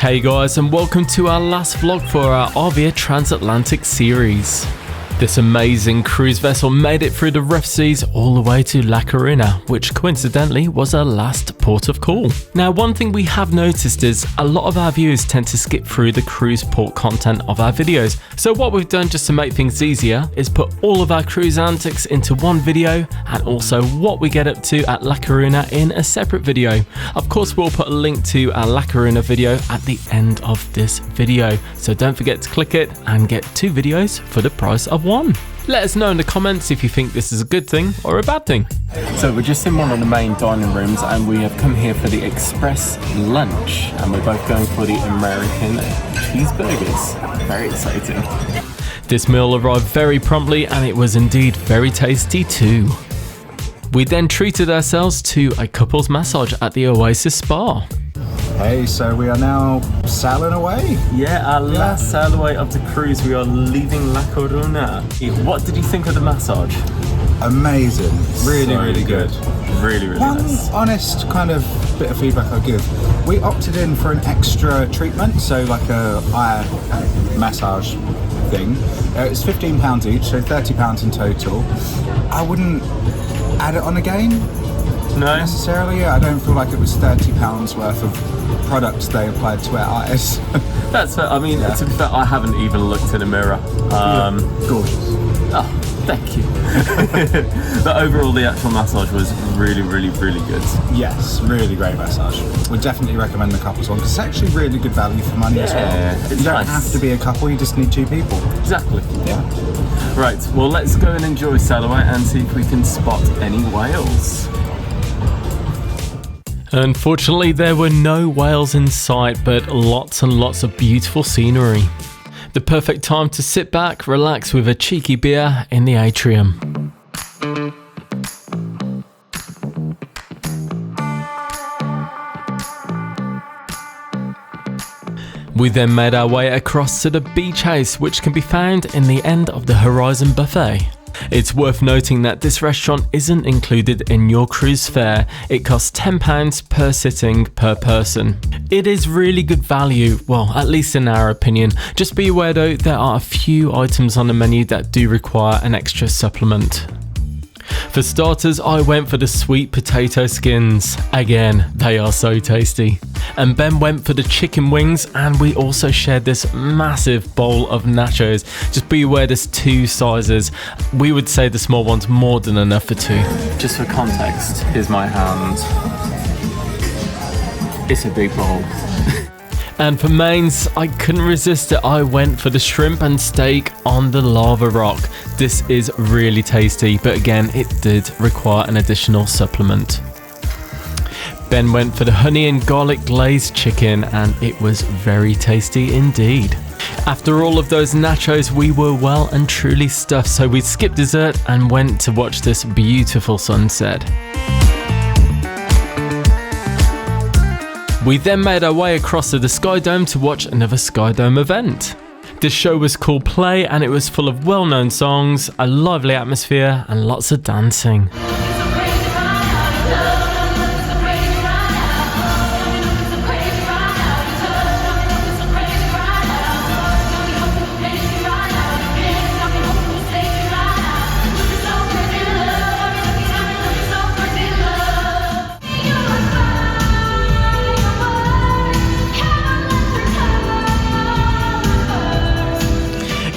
Hey guys, and welcome to our last vlog for our Arvia transatlantic series. This amazing cruise vessel made it through the rough seas all the way to La Coruna, which coincidentally was our last port of call. Now, one thing we have noticed is a lot of our viewers tend to skip through the cruise port content of our videos. So what we've done just to make things easier is put all of our cruise antics into one video, and also what we get up to at La Coruna in a separate video. Of course, we'll put a link to our La Coruna video at the end of this video, so don't forget to click it and get 2 videos for the price of 1. Let us know in the comments if you think this is a good thing or a bad thing. So we're just in one of the main dining rooms and we have come here for the express lunch, and we're both going for the American cheeseburgers. Very exciting. This meal arrived very promptly and it was indeed very tasty too. We then treated ourselves to a couples massage at the Oasis spa. Hey, so we are now sailing away? Yeah, our last sail away of the cruise. We are leaving La Coruna. What did you think of the massage? Amazing. Really good. Really nice. One honest kind of bit of feedback I'll give. We opted in for an extra treatment, so like a eye massage thing. It's £15 each, so £30 in total. I wouldn't add it on again. No. Necessarily, I don't feel like it was £30 worth of products they applied to our eyes. That's fair. I mean, to be fair, I haven't even looked in a mirror. Gorgeous. Oh, thank you. But overall, the actual massage was really good. Yes, really great massage. Would definitely recommend the couples one because it's actually really good value for money as well. You don't have to be a couple, you just need 2 people. Exactly. Yeah. Right, well, let's go and enjoy sail away and see if we can spot any whales. Unfortunately, there were no whales in sight, but lots and lots of beautiful scenery. The perfect time to sit back, relax with a cheeky beer in the Atrium. We then made our way across to the beach house, which can be found in the end of the Horizon buffet. It's worth noting that this restaurant isn't included in your cruise fare. It costs £10 per sitting per person. It is really good value, well, at least in our opinion. Just be aware though, there are a few items on the menu that do require an extra supplement. For starters, I went for the sweet potato skins. Again, they are so tasty. And Ben went for the chicken wings, and we also shared this massive bowl of nachos. Just be aware there's 2 sizes. We would say the small one's more than enough for 2. Just for context, here's my hand. It's a big bowl. And for mains, I couldn't resist it. I went for the shrimp and steak on the lava rock. This is really tasty, but again, it did require an additional supplement. Ben went for the honey and garlic glazed chicken, and it was very tasty indeed. After all of those nachos, we were well and truly stuffed, so we skipped dessert and went to watch this beautiful sunset. We then made our way across to the Sky Dome to watch another Sky Dome event. This show was called Play, and it was full of well-known songs, a lively atmosphere, and lots of dancing.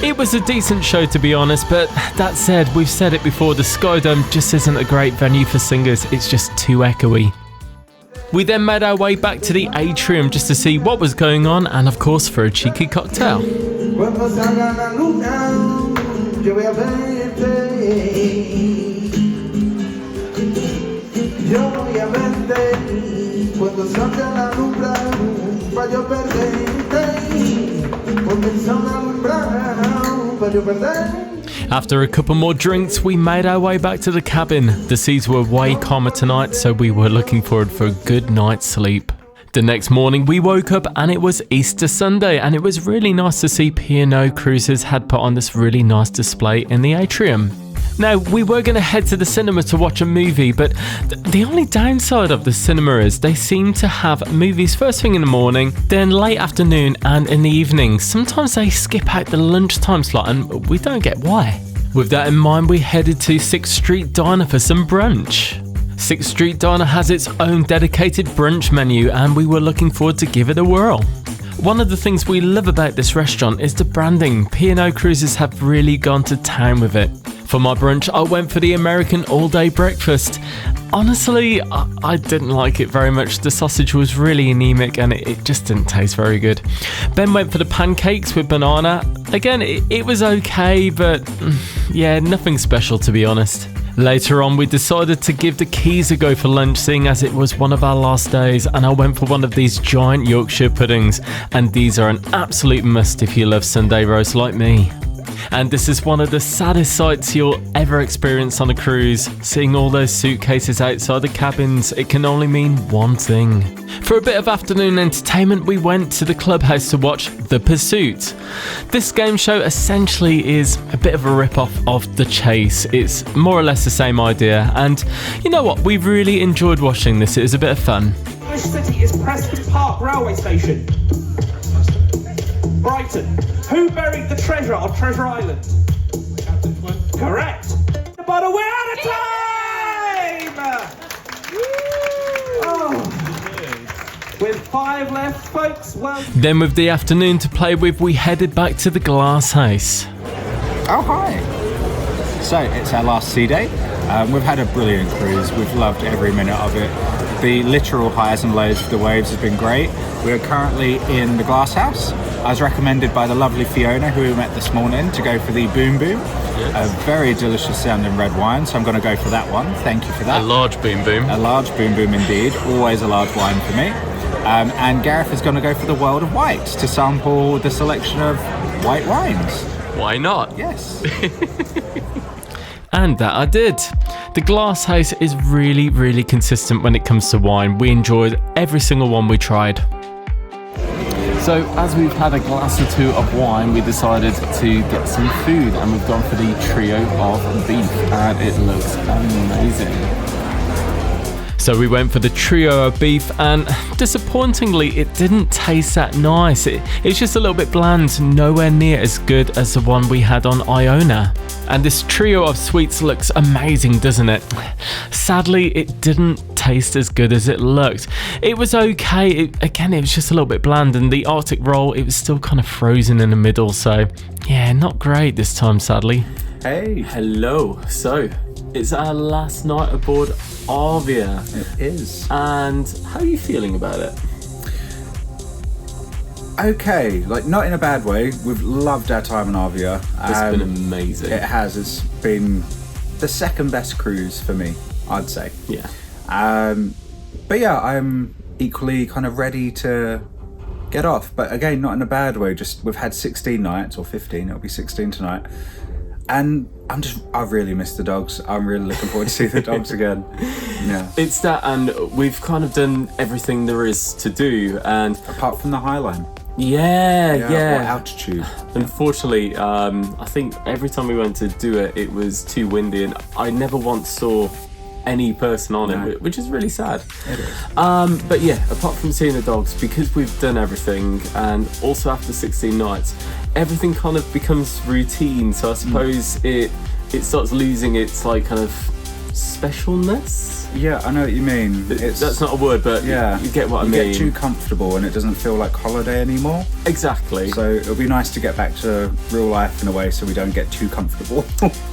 It was a decent show, to be honest, but that said, we've said it before, the Sky Dome just isn't a great venue for singers. It's just too echoey. We then made our way back to the Atrium just to see what was going on, and of course for a cheeky cocktail. After a couple more drinks, we made our way back to the cabin. The seas were way calmer tonight, so we were looking forward for a good night's sleep. The next morning we woke up and it was Easter Sunday, and it was really nice to see P&O Cruises had put on this really nice display in the Atrium. Now, we were going to head to the cinema to watch a movie, but the only downside of the cinema is they seem to have movies first thing in the morning, then late afternoon and in the evening. Sometimes they skip out the lunchtime slot and we don't get why. With that in mind, we headed to 6th Street Diner for some brunch. 6th Street Diner has its own dedicated brunch menu and we were looking forward to give it a whirl. One of the things we love about this restaurant is the branding. P&O Cruises have really gone to town with it. For my brunch, I went for the American all-day breakfast. Honestly, I didn't like it very much. The sausage was really anemic and it just didn't taste very good. Ben went for the pancakes with banana. Again, it was okay, but yeah, nothing special to be honest. Later on, we decided to give the Quays a go for lunch, seeing as it was one of our last days, and I went for one of these giant Yorkshire puddings, and these are an absolute must if you love Sunday roast like me. And this is one of the saddest sights you'll ever experience on a cruise. Seeing all those suitcases outside the cabins, it can only mean one thing. For a bit of afternoon entertainment, we went to the clubhouse to watch The Pursuit. This game show essentially is a bit of a rip-off of The Chase. It's more or less the same idea, and you know what? We really enjoyed watching this. It was a bit of fun. Which city is Preston Park Railway Station? Brighton. Who buried the treasure on Treasure Island? Captain Flint. Correct. But we're out of time! Oh. With 5 left, folks. Well. Then with the afternoon to play with, we headed back to the Glass House. Oh, hi. So, it's our last sea day. We've had a brilliant cruise. We've loved every minute of it. The literal highs and lows of the waves has been great. We are currently in the Glass House. I was recommended by the lovely Fiona, who we met this morning, to go for the Boom Boom. Yes. A very delicious sounding red wine, so I'm going to go for that one. Thank you for that. A large Boom Boom. A large Boom Boom indeed. Always a large wine for me. And Gareth is going to go for the World of White to sample the selection of white wines. Why not? Yes. And that I did. The Glass House is really, really consistent when it comes to wine. We enjoyed every single one we tried. So as we've had a glass or two of wine, we decided to get some food, and we've gone for the trio of beef, and it looks amazing. So we went for the trio of beef, and disappointingly it didn't taste that nice. It's just a little bit bland, nowhere near as good as the one we had on Iona. And this trio of sweets looks amazing, doesn't it? Sadly, it didn't taste as good as it looked. It was okay. Again, it was just a little bit bland, and the Arctic roll, it was still kind of frozen in the middle. So yeah, not great this time, sadly. Hey. Hello. So it's our last night aboard Arvia. It is. And how are you feeling about it? Okay, like not in a bad way. We've loved our time in Arvia. It's been amazing. It has. It's been the second best cruise for me, I'd say. Yeah. But yeah, I'm equally kind of ready to get off. But again, not in a bad way. Just we've had 16 nights, or 15. It'll be 16 tonight. And I really miss the dogs. I'm really looking forward to see the dogs again. Yeah. It's that, and we've kind of done everything there is to do, and apart from the High Line. Yeah. Or altitude. Unfortunately, I think every time we went to do it, it was too windy, and I never once saw any person on it, which is really sad. It is. But yeah, apart from seeing the dogs, because we've done everything, and also after 16 nights, everything kind of becomes routine. So I suppose it starts losing its like kind of specialness. Yeah, I know what you mean. That's not a word, but yeah, you get what I mean. You get too comfortable and it doesn't feel like holiday anymore. Exactly. So it'll be nice to get back to real life in a way so we don't get too comfortable.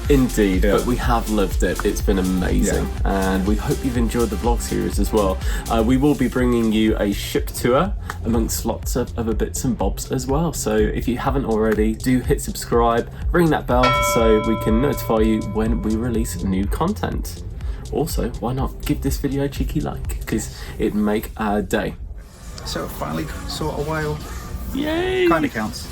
Indeed, but we have loved it. It's been amazing, and we hope you've enjoyed the vlog series as well. We will be bringing you a ship tour amongst lots of other bits and bobs as well. So if you haven't already, do hit subscribe, ring that bell so we can notify you when we release new content. Also, why not give this video a cheeky like, because it'd make our day. So it finally saw a whale. Yay! Kind of counts.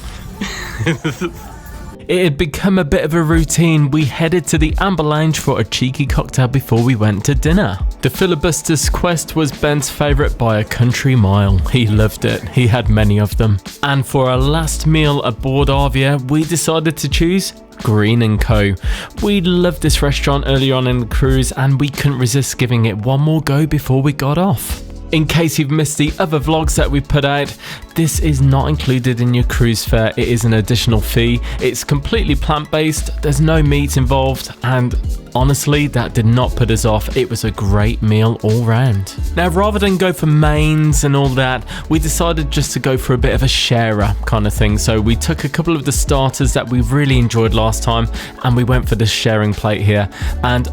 It had become a bit of a routine. We headed to the Amber Lounge for a cheeky cocktail before we went to dinner. The filibuster's quest was Ben's favourite by a country mile. He loved it. He had many of them. And for our last meal aboard Arvia, we decided to choose Green & Co. We loved this restaurant early on in the cruise and we couldn't resist giving it one more go before we got off. In case you've missed the other vlogs that we put out, this is not included in your cruise fare. It is an additional fee. It's completely plant-based, there's no meat involved, and honestly, that did not put us off. It was a great meal all round. Now, rather than go for mains and all that, we decided just to go for a bit of a sharer kind of thing. So we took a couple of the starters that we really enjoyed last time, and we went for this sharing plate here. And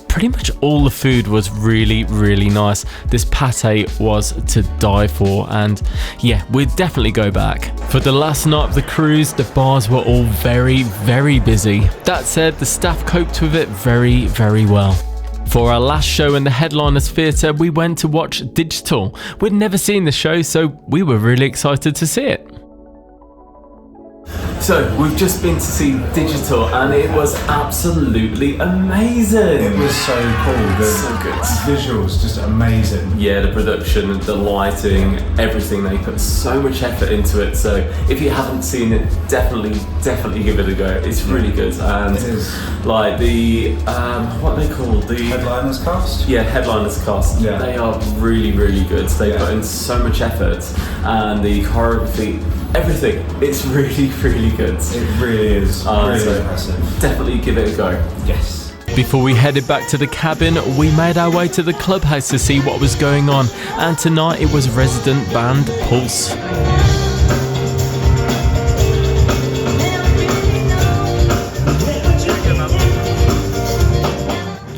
pretty much all the food was really, really nice. This pate was to die for, and yeah, we'd definitely go back. For the last night of the cruise, the bars were all very, very busy. That said, the staff coped with it very, very well. For our last show in the Headliners Theatre, we went to watch Digital. We'd never seen the show, so we were really excited to see it. So, we've just been to see Digital and it was absolutely amazing. It was so cool. So good. Visuals, just amazing. Yeah, the production, the lighting, everything. They put so much effort into it. So, if you haven't seen it, definitely give it a go. It's really good. And it is. Like the, what are they called? The Headliners cast? Yeah, Headliners cast. Yeah. They are really, really good. They put in so much effort. And the choreography, everything. It's really, really good. It really is. Really impressive. Definitely give it a go. Yes. Before we headed back to the cabin, we made our way to the clubhouse to see what was going on. And tonight it was resident band Pulse.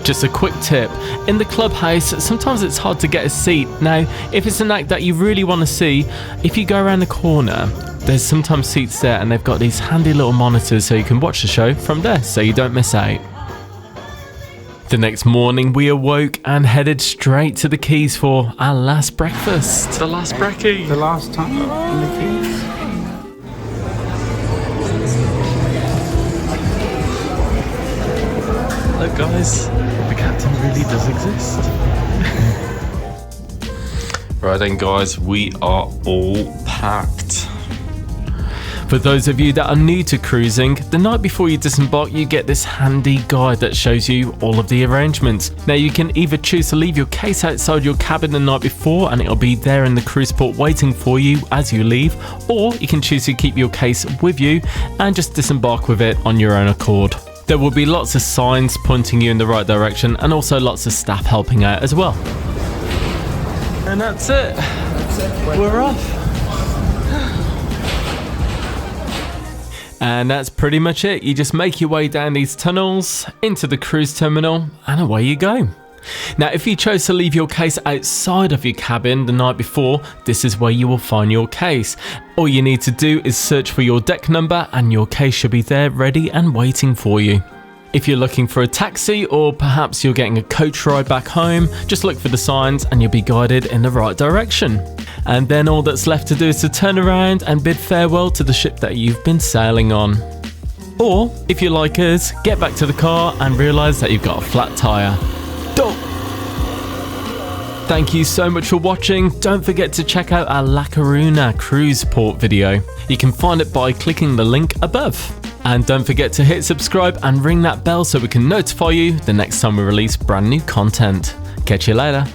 Just a quick tip, in the clubhouse, sometimes it's hard to get a seat. Now, if it's an act that you really want to see, if you go around the corner, there's sometimes seats there and they've got these handy little monitors so you can watch the show from there so you don't miss out. The next morning we awoke and headed straight to the Quays for our last breakfast. The last brekkie. The last time in the Quays. Look guys, the captain really does exist. Right then guys, we are all packed. For those of you that are new to cruising, the night before you disembark you get this handy guide that shows you all of the arrangements. Now you can either choose to leave your case outside your cabin the night before and it'll be there in the cruise port waiting for you as you leave, or you can choose to keep your case with you and just disembark with it on your own accord. There will be lots of signs pointing you in the right direction and also lots of staff helping out as well. And that's it. We're off. And that's pretty much it. You just make your way down these tunnels into the cruise terminal and away you go. Now, if you chose to leave your case outside of your cabin the night before, this is where you will find your case. All you need to do is search for your deck number and your case should be there ready and waiting for you. If you're looking for a taxi or perhaps you're getting a coach ride back home, just look for the signs and you'll be guided in the right direction. And then all that's left to do is to turn around and bid farewell to the ship that you've been sailing on. Or, if you're like us, get back to the car and realise that you've got a flat tyre. Thank you so much for watching. Don't forget to check out our La Coruna cruise port video. You can find it by clicking the link above. And don't forget to hit subscribe and ring that bell so we can notify you the next time we release brand new content. Catch you later.